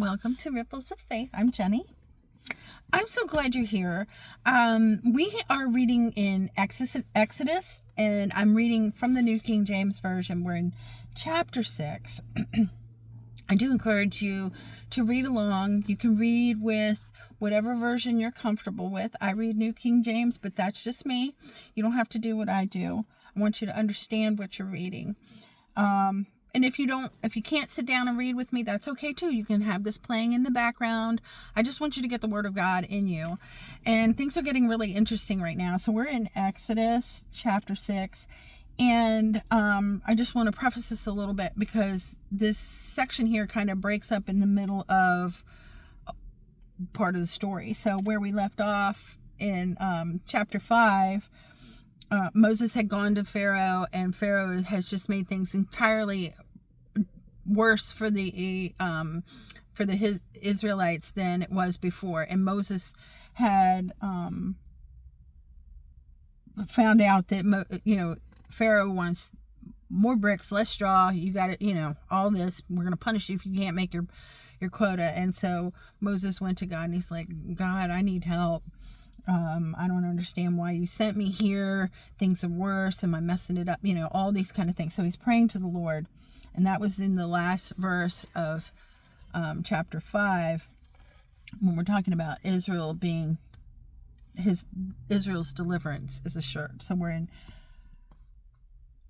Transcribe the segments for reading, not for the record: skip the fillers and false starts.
Welcome to Ripples of Faith. I'm Jenny. I'm so glad you're here. We are reading in Exodus, and I'm reading from the New King James Version. We're in chapter 6. I do encourage you to read along. You can read with whatever version you're comfortable with. I read New King James, but that's just me. You don't have to do what I do. I want you to understand what you're reading. And if you can't sit down and read with me, that's okay too. You can have this playing in the background. I just want you to get the Word of God in you. And things are getting really interesting right now. So we're in Exodus chapter 6. And I just want to preface this a little bit because this section here kind of breaks up in the middle of part of the story. So where we left off in chapter 5, Moses had gone to Pharaoh, and Pharaoh has just made things entirely worse for the Israelites than it was before. And Moses had found out that Pharaoh wants more bricks, less straw. You got it, all this. We're going to punish you if you can't make your quota. And so Moses went to God, and he's like, God, I need help. I don't understand why you sent me here. Things are worse. Am I messing it up? All these kind of things. So he's praying to the Lord. And that was in the last verse of chapter 5, when we're talking about Israel being Israel's deliverance is assured. So we're in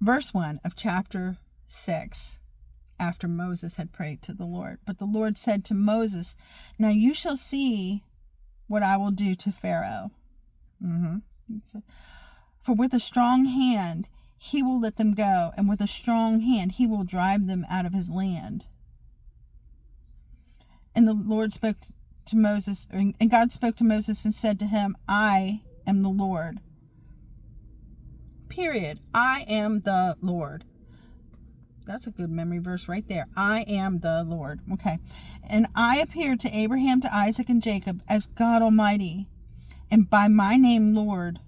verse 1 of chapter 6, after Moses had prayed to the Lord. But the Lord said to Moses, now you shall see what I will do to Pharaoh. For with a strong hand he will let them go, and with a strong hand he will drive them out of his land. And the Lord spoke to Moses, and God spoke to Moses and said to him, I am the Lord. Period. I am the Lord. That's a good memory verse right there. I am the Lord. Okay. And I appeared to Abraham, to Isaac, and Jacob as God Almighty. And by my name, Lord,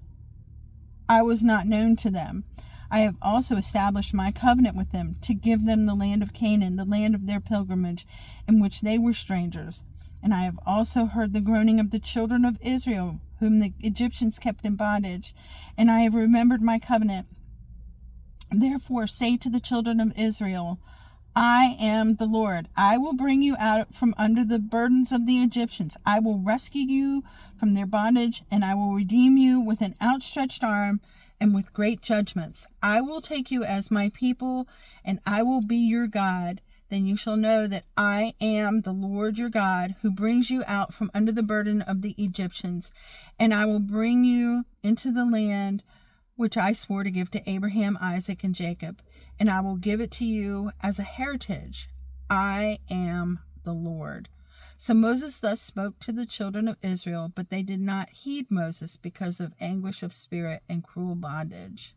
I was not known to them. I have also established my covenant with them to give them the land of Canaan, the land of their pilgrimage, in which they were strangers. And I have also heard the groaning of the children of Israel, whom the Egyptians kept in bondage. And I have remembered my covenant. Therefore say to the children of Israel, I am the Lord. I will bring you out from under the burdens of the Egyptians. I will rescue you from their bondage, and I will redeem you with an outstretched arm and with great judgments. I will take you as my people, and I will be your God. Then you shall know that I am the Lord your God, who brings you out from under the burden of the Egyptians. And I will bring you into the land which I swore to give to Abraham, Isaac, and Jacob, and I will give it to you as a heritage. I am the Lord. So Moses thus spoke to the children of Israel, but they did not heed Moses because of anguish of spirit and cruel bondage.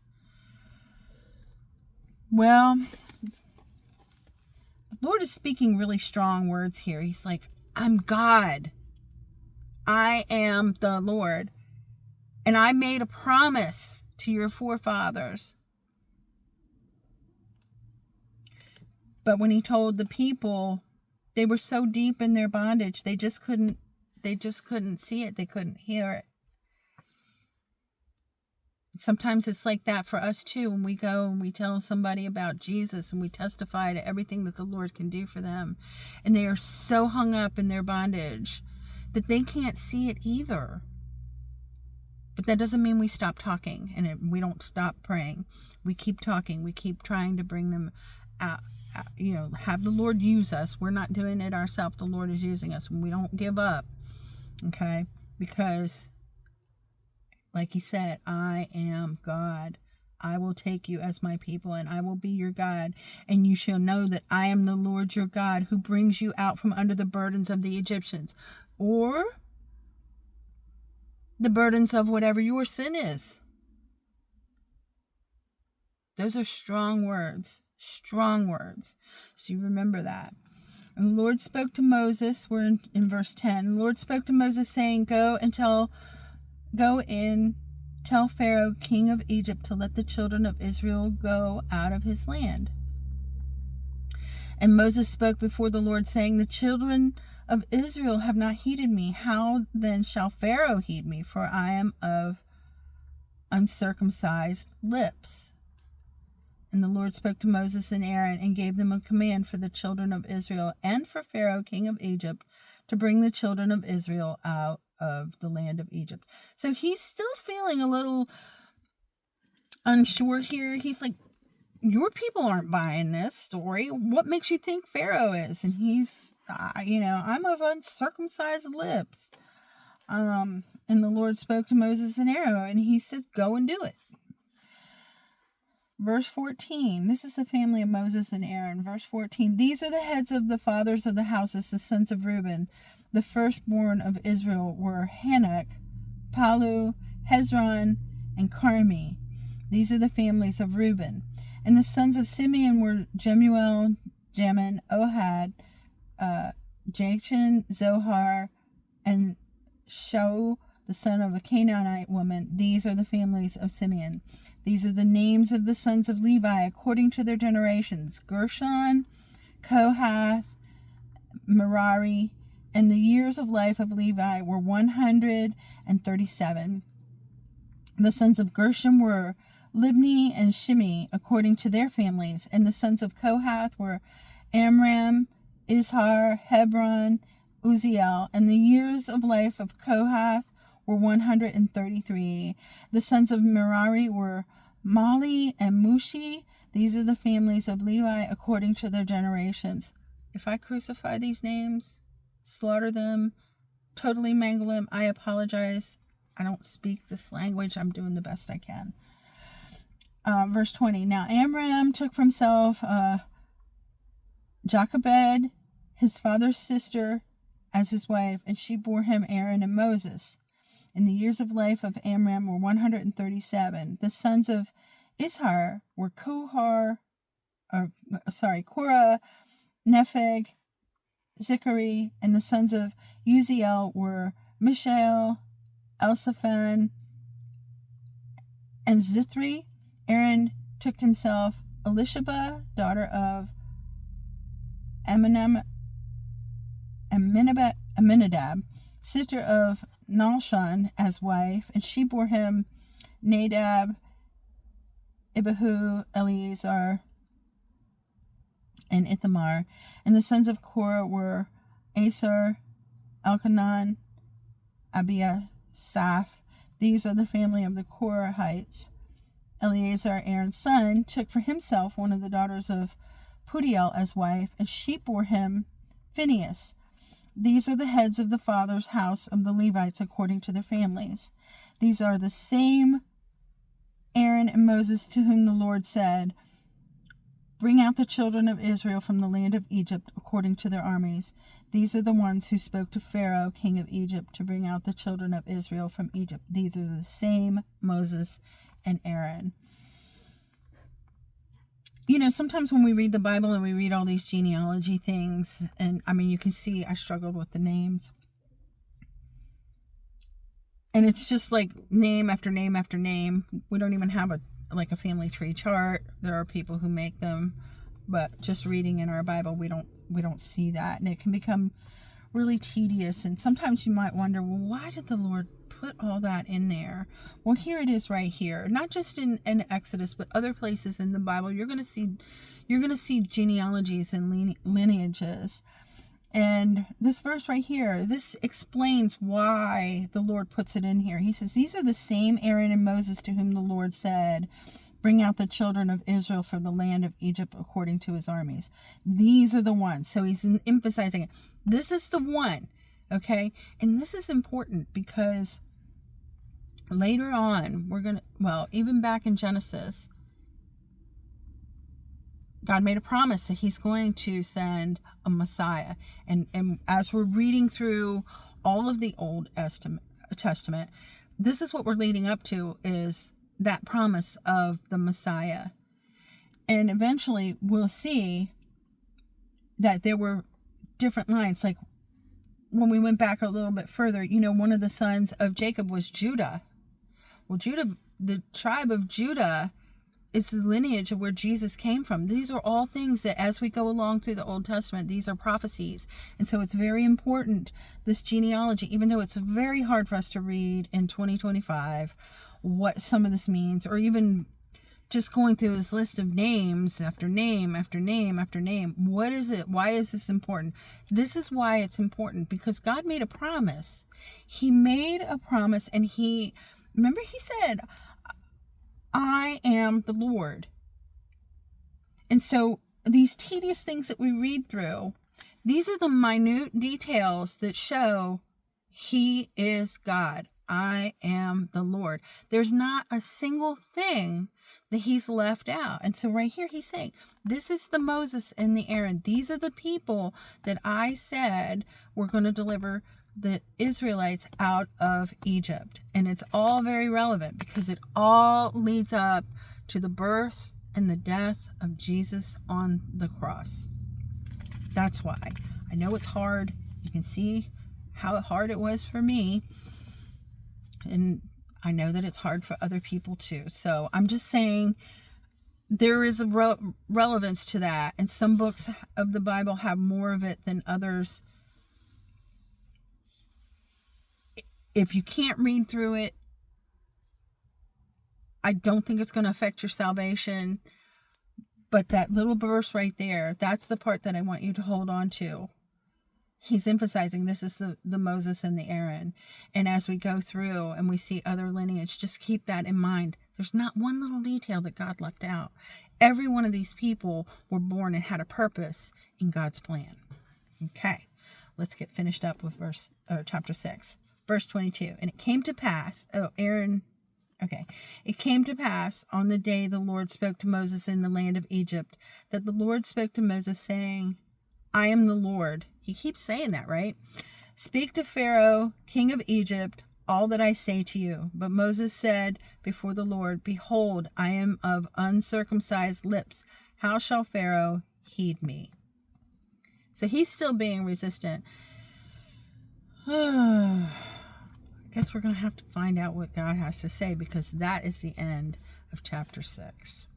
Well, the Lord is speaking really strong words here. He's like, I'm God. I am the Lord. And I made a promise to your forefathers. But when he told the people, they were so deep in their bondage, they just couldn't see it. They couldn't hear it. Sometimes it's like that for us too, when we go and we tell somebody about Jesus and we testify to everything that the Lord can do for them, and they are so hung up in their bondage that they can't see it either. But that doesn't mean we stop talking and we don't stop praying. We keep talking. We keep trying to bring them out, have the Lord use us. We're not doing it ourselves. The Lord is using us. And we don't give up, okay? Because, like he said, I am God. I will take you as my people, and I will be your God. And you shall know that I am the Lord your God, who brings you out from under the burdens of the Egyptians. Or the burdens of whatever your sin is. Those are strong words. Strong words. So you remember that. And the Lord spoke to Moses. We're in verse 10. The Lord spoke to Moses, saying, Go in, tell Pharaoh, king of Egypt, to let the children of Israel go out of his land. And Moses spoke before the Lord, saying, the children of Israel have not heeded me. How then shall Pharaoh heed me? For I am of uncircumcised lips. And the Lord spoke to Moses and Aaron and gave them a command for the children of Israel and for Pharaoh, king of Egypt, to bring the children of Israel out of the land of Egypt. So he's still feeling a little unsure here. He's like, your people aren't buying this story. What makes you think Pharaoh is? And he's, I'm of uncircumcised lips. And the Lord spoke to Moses and Aaron, and he says, go and do it. Verse 14, this is the family of Moses and Aaron. Verse 14, these are the heads of the fathers of the houses, the sons of Reuben. The firstborn of Israel were Hanok, Palu, Hezron, and Carmi. These are the families of Reuben. And the sons of Simeon were Jemuel, Jamin, Ohad, Jachin, Zohar, and Shaul, the son of a Canaanite woman. These are the families of Simeon. These are the names of the sons of Levi according to their generations: Gershon, Kohath, Merari. And the years of life of Levi were 137. The sons of Gershon were Libni and Shimi according to their families. And the sons of Kohath were Amram, Izhar, Hebron, Uziel. And the years of life of Kohath were 133. The sons of Merari were Mali and Mushi. These are the families of Levi according to their generations. If I crucify these names, slaughter them, totally mangle them, I apologize. I don't speak this language. I'm doing the best I can. Verse 20. Now Amram took for himself Jochebed, his father's sister, as his wife, and she bore him Aaron and Moses. And the years of life of Amram were 137. The sons of Izhar were Korah, Nepheg, Zechari, and the sons of Uziel were Mishael, Elsaphan, and Zithri. Aaron took to himself Elisheba, daughter of Aminadab, sister of Nahshon, as wife, and she bore him Nadab, Abihu, Eleazar, and Ithamar. And the sons of Korah were Asar, Elkanah, Abiasaph. These are the family of the Korahites. Eleazar, Aaron's son, took for himself one of the daughters of Putiel as wife, and she bore him Phinehas. These are the heads of the father's house of the Levites according to their families. These are the same Aaron and Moses to whom the Lord said, bring out the children of Israel from the land of Egypt according to their armies. These are the ones who spoke to Pharaoh, king of Egypt, to bring out the children of Israel from Egypt. These are the same Moses and Aaron. Sometimes when we read the Bible and we read all these genealogy things, and you can see I struggled with the names. And it's just like name after name after name. We don't even have a family tree chart. There are people who make them, but just reading in our Bible, we don't see that. And it can become really tedious. And sometimes you might wonder, well, why did the Lord put all that in there? Well, here it is right here. Not just in Exodus, but other places in the Bible. You're going to see genealogies and lineages. And this verse right here, this explains why the Lord puts it in here. He says, these are the same Aaron and Moses to whom the Lord said, bring out the children of Israel from the land of Egypt according to his armies. These are the ones. So he's emphasizing it. This is the one. Okay. And this is important because later on, even back in Genesis, God made a promise that he's going to send a Messiah. And as we're reading through all of the Old Testament, this is what we're leading up to, is that promise of the Messiah. And eventually we'll see that there were different lines. Like when we went back a little bit further, one of the sons of Jacob was Judah. Well, the tribe of Judah is the lineage of where Jesus came from. These are all things that as we go along through the Old Testament, these are prophecies. And so it's very important, this genealogy, even though it's very hard for us to read in 2025, what some of this means, or even just going through this list of names after name after name after name. What is it? Why is this important? This is why it's important, because God made a promise. He made a promise, and remember he said, I am the Lord. And so these tedious things that we read through, these are the minute details that show he is God. I am the Lord. There's not a single thing that he's left out. And so right here he's saying, this is the Moses and the Aaron. These are the people that I said were going to deliver the Israelites out of Egypt. And it's all very relevant because it all leads up to the birth and the death of Jesus on the cross. That's why. I know it's hard. You can see how hard it was for me. And I know that it's hard for other people too. So I'm just saying there is a relevance to that. And some books of the Bible have more of it than others. If you can't read through it, I don't think it's going to affect your salvation. But that little verse right there, that's the part that I want you to hold on to. He's emphasizing this is the Moses and the Aaron. And as we go through and we see other lineage, just keep that in mind. There's not one little detail that God left out. Every one of these people were born and had a purpose in God's plan. Okay, let's get finished up with chapter 6. Verse 22, and it came to pass, it came to pass on the day the Lord spoke to Moses in the land of Egypt, that the Lord spoke to Moses saying, I am the Lord. He keeps saying that, right? Speak to Pharaoh, king of Egypt, all that I say to you. But Moses said before the Lord, behold, I am of uncircumcised lips. How shall Pharaoh heed me? So he's still being resistant. I guess we're going to have to find out what God has to say, because that is the end of chapter 6.